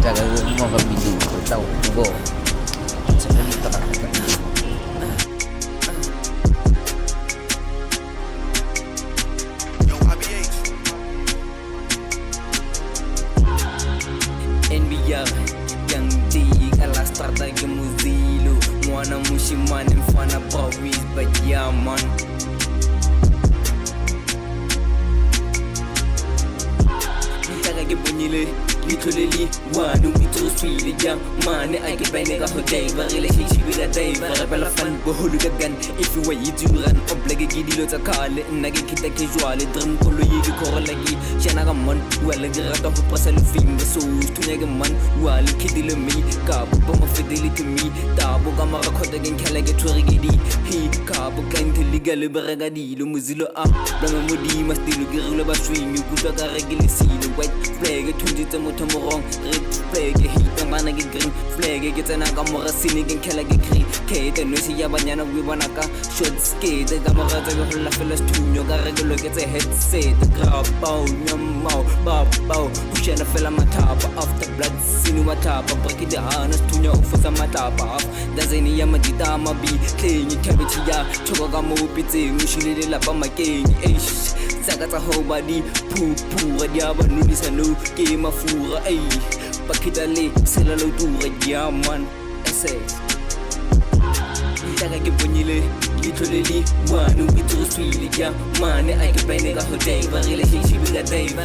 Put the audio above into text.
jaga mo ka bidu tau go sebelum kita katakan NBA yang di kelas strategi muzilo mwana mushimani mfana bawis bayaman ke bonyile litholeli wanu mitro swile jang mane I ke bene ka hotel ba relationship la day ba bela fan bohulu ka gan if you were duran oblege ke dilo tsa kale nna ke kita casual dream kolo yi ke korolagi shena ka mon wala ke rata ho pasa le finger so tunya ke man wala ke dilo mi ka bo mo fidelity mi ta bo ka mara khota ke nkhala ke tshwere ke di he ka bo ka intelligent ba rega dilo muzilo a ba mo di mastilo ke rilo ba swing ku twa ka regile silo white flag tundi tsa motho morong red flag hit mana ke green flag ke tsena ka mora sine ke nkela ke green ke te no se ya banyana we bona ka short skate ka mora tsa ke holla fela studio ka regelo ke tse headset grab bow nyamao babao ushena fela matapa after blood sine matapa break the harness studio ufusa matapa dazeni ya madita mabi clean cabbage ya choka ka mo pitse mushilele la pa makeng saka tsa ho badi pupura dia ba nunisa no ke mafura pakitale sela lo tura diamond ese saka ke bonyile litholeli wanu mitro swile ja mane I ke bene ka hotel ba relationship la day ba